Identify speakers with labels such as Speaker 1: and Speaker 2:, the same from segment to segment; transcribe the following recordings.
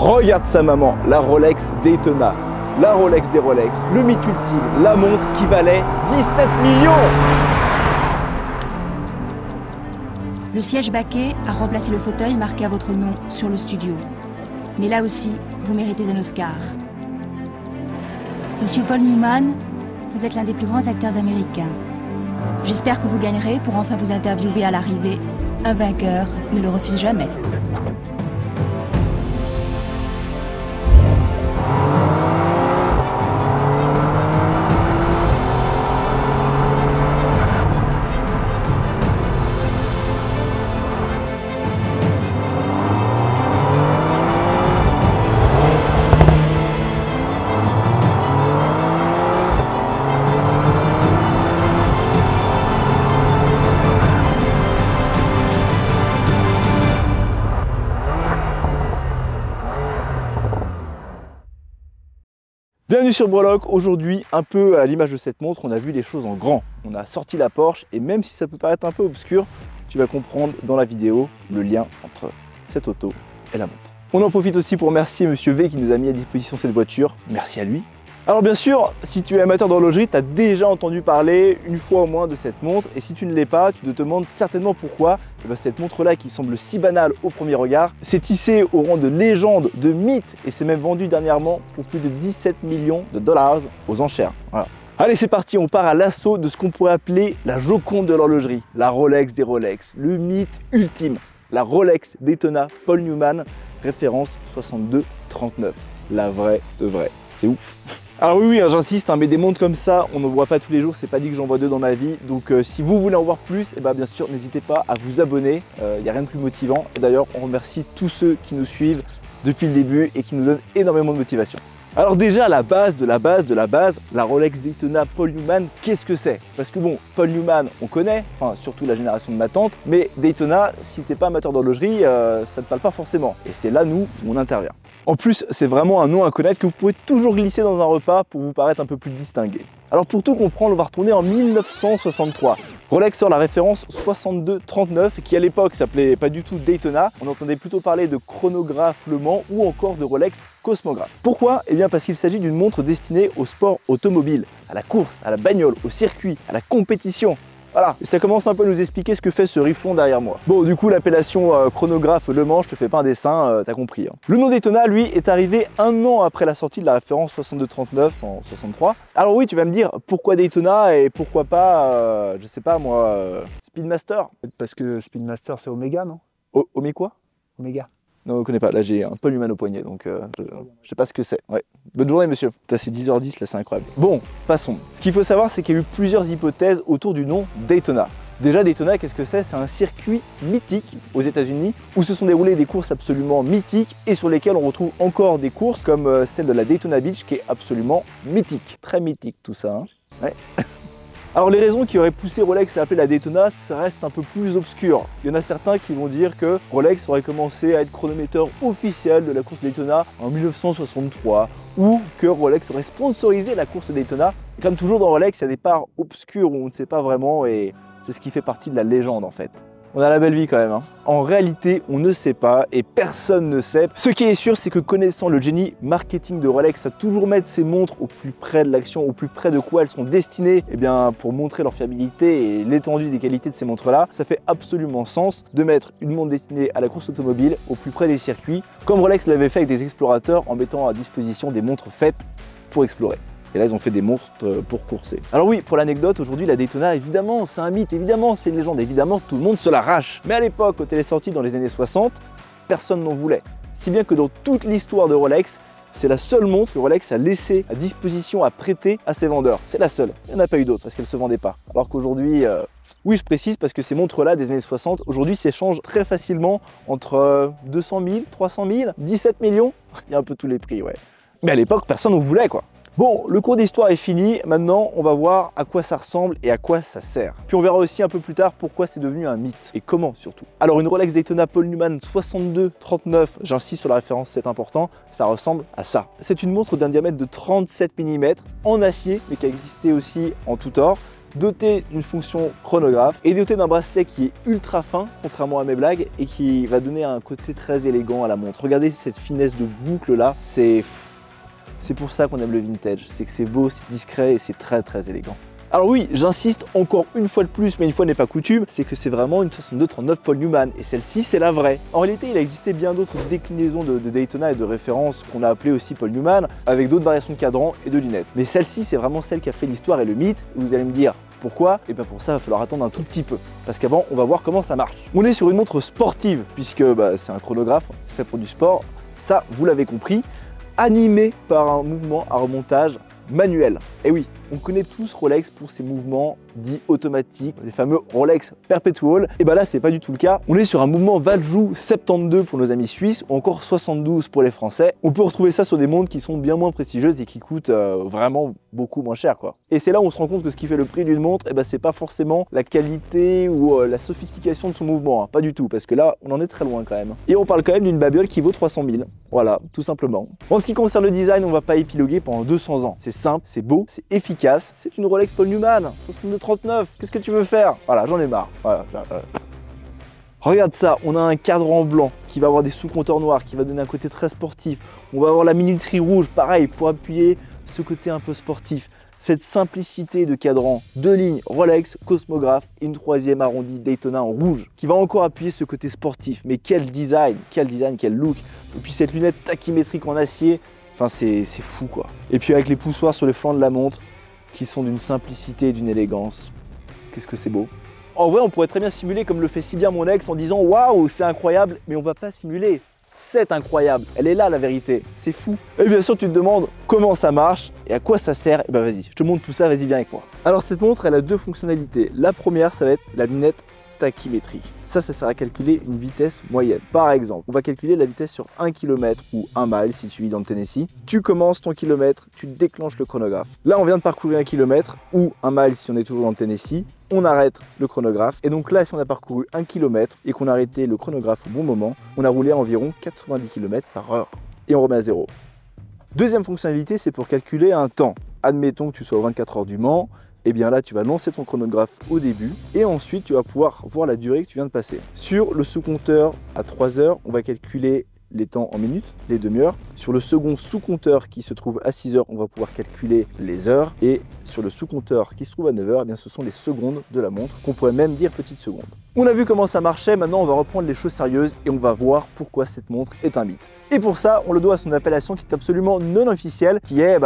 Speaker 1: Regarde ça maman, la Rolex Daytona. La Rolex des Rolex, le mythe ultime, la montre qui valait 17 millions.
Speaker 2: Le siège baquet a remplacé le fauteuil marqué à votre nom sur le studio. Mais là aussi, vous méritez un Oscar. Monsieur Paul Newman, vous êtes l'un des plus grands acteurs américains. J'espère que vous gagnerez pour enfin vous interviewer à l'arrivée. Un vainqueur ne le refuse jamais.
Speaker 1: Bienvenue sur Breloque. Aujourd'hui, un peu à l'image de cette montre, on a vu les choses en grand. On a sorti la Porsche et même si ça peut paraître un peu obscur, tu vas comprendre dans la vidéo le lien entre cette auto et la montre. On en profite aussi pour remercier Monsieur V qui nous a mis à disposition cette voiture. Merci à lui. Alors bien sûr, si tu es amateur d'horlogerie, tu as déjà entendu parler une fois au moins de cette montre et si tu ne l'es pas, tu te demandes certainement pourquoi cette montre-là qui semble si banale au premier regard s'est tissée au rang de légende, de mythe et s'est même vendue dernièrement pour plus de 17 millions de dollars aux enchères. Voilà. Allez, c'est parti, on part à l'assaut de ce qu'on pourrait appeler la Joconde de l'horlogerie, la Rolex des Rolex, le mythe ultime, la Rolex Daytona Paul Newman, référence 6239, la vraie de vraie. C'est ouf. Alors oui, j'insiste, mais des montres comme ça, on n'en voit pas tous les jours, c'est pas dit que j'en vois deux dans ma vie. Donc si vous voulez en voir plus, bien sûr, n'hésitez pas à vous abonner, il n'y a rien de plus motivant. Et d'ailleurs, on remercie tous ceux qui nous suivent depuis le début et qui nous donnent énormément de motivation. Alors déjà, la base de la base de la base, la Rolex Daytona Paul Newman, qu'est-ce que c'est? Parce que bon, Paul Newman, on connaît, enfin surtout la génération de ma tante, mais Daytona, si t'es pas amateur d'horlogerie, ça te parle pas forcément. Et c'est là, nous, où on intervient. En plus, c'est vraiment un nom à connaître que vous pouvez toujours glisser dans un repas pour vous paraître un peu plus distingué. Alors pour tout comprendre, on va retourner en 1963. Rolex sort la référence 6239 qui à l'époque s'appelait pas du tout Daytona. On entendait plutôt parler de chronographe Le Mans ou encore de Rolex Cosmographe. Pourquoi? Eh bien parce qu'il s'agit d'une montre destinée au sport automobile, à la course, à la bagnole, au circuit, à la compétition. Voilà, et ça commence un peu à nous expliquer ce que fait ce riflon derrière moi. Bon, du coup, l'appellation chronographe Le Mans, je te fais pas un dessin, t'as compris. Hein. Le nom Daytona, lui, est arrivé un an après la sortie de la référence 6239 en 63. Alors oui, tu vas me dire, pourquoi Daytona et pourquoi pas, je sais pas moi, Speedmaster?
Speaker 3: Parce que Speedmaster, c'est Omega, non?
Speaker 1: Omé quoi?
Speaker 3: Omega.
Speaker 1: Non, on ne connaît pas. Là, j'ai un Paul Newman au poignet, donc je sais pas ce que c'est. Ouais. Bonne journée, monsieur. C'est 10h10, là, c'est incroyable. Bon, passons. Ce qu'il faut savoir, c'est qu'il y a eu plusieurs hypothèses autour du nom Daytona. Déjà, Daytona, qu'est-ce que c'est? C'est un circuit mythique aux États-Unis où se sont déroulées des courses absolument mythiques et sur lesquelles on retrouve encore des courses comme celle de la Daytona Beach qui est absolument mythique. Très mythique tout ça. Hein, ouais. Alors les raisons qui auraient poussé Rolex à appeler la Daytona, ça reste un peu plus obscur. Il y en a certains qui vont dire que Rolex aurait commencé à être chronométreur officiel de la course Daytona en 1963 ou que Rolex aurait sponsorisé la course Daytona. Comme toujours dans Rolex, il y a des parts obscures où on ne sait pas vraiment et c'est ce qui fait partie de la légende en fait. On a la belle vie quand même. Hein. En réalité, on ne sait pas et personne ne sait. Ce qui est sûr, c'est que connaissant le génie marketing de Rolex à toujours mettre ses montres au plus près de l'action, au plus près de quoi elles sont destinées, pour montrer leur fiabilité et l'étendue des qualités de ces montres-là, ça fait absolument sens de mettre une montre destinée à la course automobile au plus près des circuits, comme Rolex l'avait fait avec des explorateurs en mettant à disposition des montres faites pour explorer. Et là, ils ont fait des monstres pour courser. Alors oui, pour l'anecdote, aujourd'hui, la Daytona, évidemment, c'est un mythe, évidemment, c'est une légende, évidemment, tout le monde se l'arrache. Mais à l'époque, quand elle est sortie dans les années 60, personne n'en voulait. Si bien que dans toute l'histoire de Rolex, c'est la seule montre que Rolex a laissée à disposition, à prêter à ses vendeurs. C'est la seule. Il n'y en a pas eu d'autres parce qu'elle ne se vendait pas. Alors qu'aujourd'hui, oui, je précise parce que ces montres-là des années 60, aujourd'hui, s'échangent très facilement entre 200 000, 300 000, 17 millions. Il y a un peu tous les prix, ouais. Mais à l'époque, personne n'en voulait, quoi. Bon, le cours d'histoire est fini, maintenant on va voir à quoi ça ressemble et à quoi ça sert. Puis on verra aussi un peu plus tard pourquoi c'est devenu un mythe et comment surtout. Alors une Rolex Daytona Paul Newman 6239, j'insiste sur la référence, c'est important, ça ressemble à ça. C'est une montre d'un diamètre de 37 mm en acier mais qui a existé aussi en tout or. doté d'une fonction chronographe et doté d'un bracelet qui est ultra fin, contrairement à mes blagues, et qui va donner un côté très élégant à la montre. Regardez cette finesse de boucle là, c'est pour ça qu'on aime le vintage, c'est que c'est beau, c'est discret et c'est très élégant. Alors oui, j'insiste encore une fois de plus, mais une fois n'est pas coutume, c'est que c'est vraiment une 62-39 Paul Newman, et celle-ci c'est la vraie. En réalité, il a existé bien d'autres déclinaisons de Daytona et de références qu'on a appelées aussi Paul Newman, avec d'autres variations de cadran et de lunettes. Mais celle-ci, c'est vraiment celle qui a fait l'histoire et le mythe, et vous allez me dire, pourquoi? Et bien pour ça, il va falloir attendre un tout petit peu, parce qu'avant, on va voir comment ça marche. On est sur une montre sportive, puisque c'est un chronographe, c'est fait pour du sport, ça, vous l'avez compris, animé par un mouvement à remontage manuel. Et oui, on connaît tous Rolex pour ses mouvements dits automatiques, les fameux Rolex Perpetual. Et bah là, c'est pas du tout le cas. On est sur un mouvement Valjoux 72 pour nos amis suisses, ou encore 72 pour les Français. On peut retrouver ça sur des montres qui sont bien moins prestigieuses et qui coûtent vraiment beaucoup moins cher, quoi. Et c'est là où on se rend compte que ce qui fait le prix d'une montre, c'est pas forcément la qualité ou la sophistication de son mouvement, hein. Pas du tout, parce que là, on en est très loin quand même. Et on parle quand même d'une babiole qui vaut 300 000. Voilà, tout simplement. En ce qui concerne le design, on va pas épiloguer pendant 200 ans. C'est simple, c'est beau, c'est efficace. C'est une Rolex Paul Newman, 62-39. Qu'est-ce que tu veux faire? Voilà, j'en ai marre. Voilà. Regarde ça, on a un cadran blanc qui va avoir des sous-compteurs noirs, qui va donner un côté très sportif. On va avoir la minuterie rouge, pareil, pour appuyer ce côté un peu sportif. Cette simplicité de cadran, deux lignes Rolex, Cosmographe et une troisième arrondie Daytona en rouge, qui va encore appuyer ce côté sportif. Mais quel design, quel look. Et puis cette lunette tachymétrique en acier, enfin c'est fou quoi. Et puis avec les poussoirs sur les flancs de la montre, qui sont d'une simplicité et d'une élégance. Qu'est-ce que c'est beau. En vrai, on pourrait très bien simuler comme le fait si bien mon ex en disant « Waouh, c'est incroyable !» Mais on va pas simuler. C'est incroyable, elle est là la vérité, c'est fou. Et bien sûr tu te demandes comment ça marche et à quoi ça sert, et ben vas-y, je te montre tout ça, vas-y viens avec moi. Alors cette montre elle a deux fonctionnalités. La première ça va être la lunette tachymétrique. Ça sert à calculer une vitesse moyenne. Par exemple, on va calculer la vitesse sur 1 km ou 1 mile si tu vis dans le Tennessee. Tu commences ton kilomètre, tu déclenches le chronographe. Là, on vient de parcourir 1 km ou 1 mile si on est toujours dans le Tennessee. On arrête le chronographe. Et donc là, si on a parcouru 1 km et qu'on a arrêté le chronographe au bon moment, on a roulé à environ 90 km/h. Et on remet à zéro. Deuxième fonctionnalité, c'est pour calculer un temps. Admettons que tu sois aux 24 heures du Mans. Et bien là, tu vas lancer ton chronographe au début et ensuite, tu vas pouvoir voir la durée que tu viens de passer. Sur le sous-compteur à 3 heures, on va calculer les temps en minutes, les demi-heures. Sur le second sous-compteur qui se trouve à 6 heures, on va pouvoir calculer les heures. Et sur le sous-compteur qui se trouve à 9 heures, eh bien, ce sont les secondes de la montre, qu'on pourrait même dire petites secondes. On a vu comment ça marchait, maintenant on va reprendre les choses sérieuses et on va voir pourquoi cette montre est un mythe. Et pour ça, on le doit à son appellation qui est absolument non officielle, qui est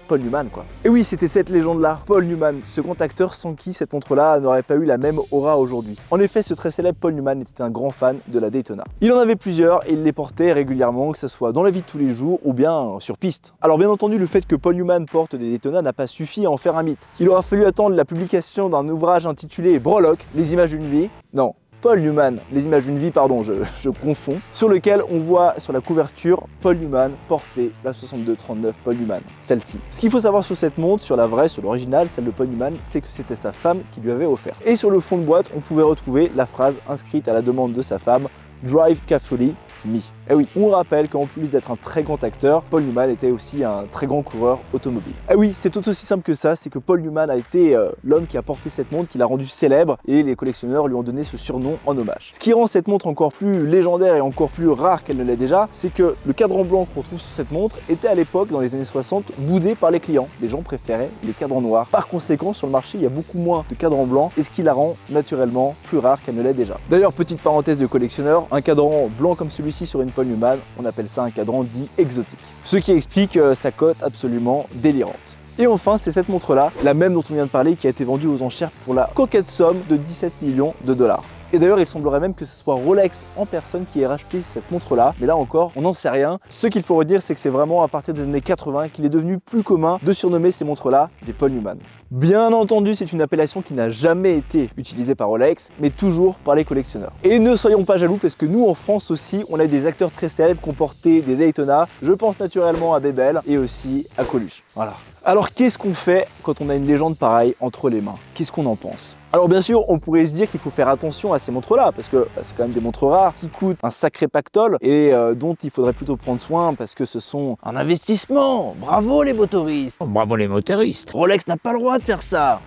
Speaker 1: Paul Newman quoi. Et oui, c'était cette légende-là, Paul Newman, ce grand acteur sans qui cette montre-là n'aurait pas eu la même aura aujourd'hui. En effet, ce très célèbre Paul Newman était un grand fan de la Daytona. Il en avait plusieurs et il les portait régulièrement, que ce soit dans la vie de tous les jours ou bien sur piste. Alors bien entendu, le fait que Paul Newman porte des Daytona n'a pas suffi à en faire un mythe. Il aura fallu attendre la publication d'un ouvrage intitulé Brolock, les images d'une vie. Non, Paul Newman, les images d'une vie, pardon, je confonds, sur lequel on voit sur la couverture Paul Newman porter la 62-39 Paul Newman, celle-ci. Ce qu'il faut savoir sur cette montre, sur la vraie, sur l'original, celle de Paul Newman, c'est que c'était sa femme qui lui avait offert. Et sur le fond de boîte, on pouvait retrouver la phrase inscrite à la demande de sa femme, Drive carefully, me. Et oui, on rappelle qu'en plus d'être un très grand acteur, Paul Newman était aussi un très grand coureur automobile. Et oui, c'est tout aussi simple que ça, c'est que Paul Newman a été l'homme qui a porté cette montre, qui l'a rendue célèbre, et les collectionneurs lui ont donné ce surnom en hommage. Ce qui rend cette montre encore plus légendaire et encore plus rare qu'elle ne l'est déjà, c'est que le cadran blanc qu'on trouve sur cette montre était à l'époque, dans les années 60, boudé par les clients. Les gens préféraient les cadrans noirs. Par conséquent, sur le marché, il y a beaucoup moins de cadrans blancs, et ce qui la rend naturellement plus rare qu'elle ne l'est déjà. D'ailleurs, petite parenthèse de collectionneur, un cadran blanc comme celui-ci sur une Paul Newman, on appelle ça un cadran dit exotique. Ce qui explique sa cote absolument délirante. Et enfin, c'est cette montre-là, la même dont on vient de parler, qui a été vendue aux enchères pour la coquette somme de 17 millions de dollars. Et d'ailleurs, il semblerait même que ce soit Rolex en personne qui ait racheté cette montre-là. Mais là encore, on n'en sait rien. Ce qu'il faut redire, c'est que c'est vraiment à partir des années 80 qu'il est devenu plus commun de surnommer ces montres-là des Paul Newman. Bien entendu, c'est une appellation qui n'a jamais été utilisée par Rolex, mais toujours par les collectionneurs. Et ne soyons pas jaloux, parce que nous, en France aussi, on a des acteurs très célèbres qui ont porté des Daytona. Je pense naturellement à Bebel et aussi à Coluche. Voilà. Alors, qu'est-ce qu'on fait quand on a une légende pareille entre les mains? Qu'est-ce qu'on en pense? Alors bien sûr, on pourrait se dire qu'il faut faire attention à ces montres-là, parce que c'est quand même des montres rares qui coûtent un sacré pactole et dont il faudrait plutôt prendre soin parce que ce sont un investissement. Bravo les motoristes!
Speaker 4: Bravo les motoristes!
Speaker 1: Rolex n'a pas le droit de faire ça!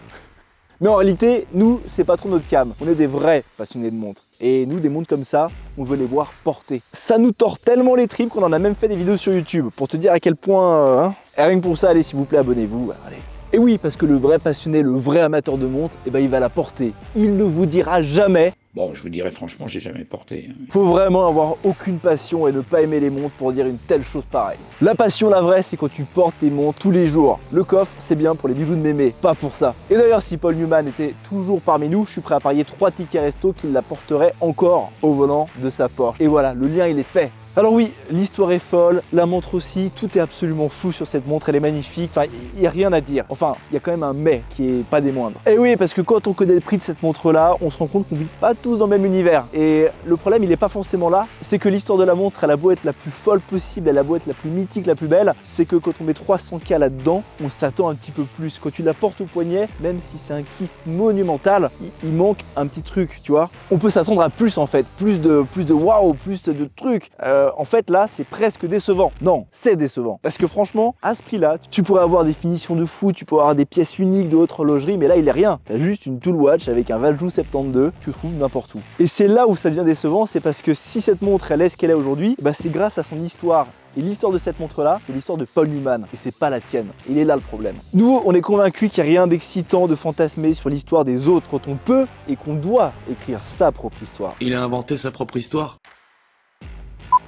Speaker 1: Mais en réalité, nous, c'est pas trop notre cam. On est des vrais passionnés de montres. Et nous, des montres comme ça, on veut les voir porter. Ça nous tord tellement les tripes qu'on en a même fait des vidéos sur YouTube pour te dire à quel point... Et rien que pour ça, allez, s'il vous plaît, abonnez-vous. Allez. Et oui, parce que le vrai passionné, le vrai amateur de montres, eh ben, il va la porter. Il ne vous dira jamais...
Speaker 4: Bon, je vous dirais franchement, j'ai jamais porté.
Speaker 1: Faut vraiment avoir aucune passion et ne pas aimer les montres pour dire une telle chose pareille. La passion, la vraie, c'est quand tu portes tes montres tous les jours. Le coffre, c'est bien pour les bijoux de mémé, pas pour ça. Et d'ailleurs, si Paul Newman était toujours parmi nous, je suis prêt à parier 3 tickets resto qu'il la porterait encore au volant de sa Porsche. Et voilà, le lien, il est fait. Alors oui, l'histoire est folle, la montre aussi, tout est absolument fou sur cette montre, elle est magnifique, enfin, il n'y a rien à dire. Enfin, il y a quand même un mais qui est pas des moindres. Et oui, parce que quand on connaît le prix de cette montre-là, on se rend compte qu'on vit pas tous dans le même univers. Et le problème, il n'est pas forcément là, c'est que l'histoire de la montre, elle a beau être la plus folle possible, elle a beau être la plus mythique, la plus belle, c'est que quand on met 300K là-dedans, on s'attend un petit peu plus. Quand tu la portes au poignet, même si c'est un kiff monumental, il manque un petit truc, tu vois. On peut s'attendre à plus en fait, plus de waouh, plus de trucs. En fait là c'est presque décevant. Non, c'est décevant. Parce que franchement, à ce prix-là, tu pourrais avoir des finitions de fou, tu pourrais avoir des pièces uniques de haute horlogerie, mais là il est rien. T'as juste une Tool Watch avec un Valjoux 72, tu trouves n'importe où. Et c'est là où ça devient décevant, c'est parce que si cette montre elle est ce qu'elle est aujourd'hui, bah c'est grâce à son histoire. Et l'histoire de cette montre-là, c'est l'histoire de Paul Newman, et c'est pas la tienne. Il est là le problème. Nous, on est convaincus qu'il n'y a rien d'excitant de fantasmer sur l'histoire des autres quand on peut et qu'on doit écrire sa propre histoire.
Speaker 5: Il a inventé sa propre histoire.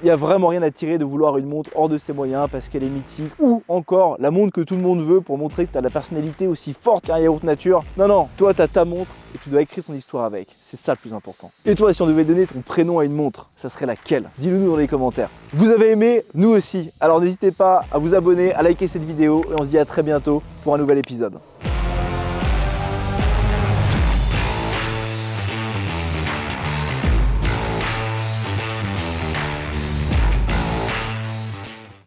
Speaker 1: Il n'y a vraiment rien à tirer de vouloir une montre hors de ses moyens parce qu'elle est mythique, ou encore la montre que tout le monde veut pour montrer que tu as la personnalité aussi forte qu'un yaourt nature. Non, non, toi tu as ta montre et tu dois écrire ton histoire avec, c'est ça le plus important. Et toi, si on devait donner ton prénom à une montre, ça serait laquelle? Dis-le nous dans les commentaires. Vous avez aimé? Nous aussi. Alors n'hésitez pas à vous abonner, à liker cette vidéo et on se dit à très bientôt pour un nouvel épisode.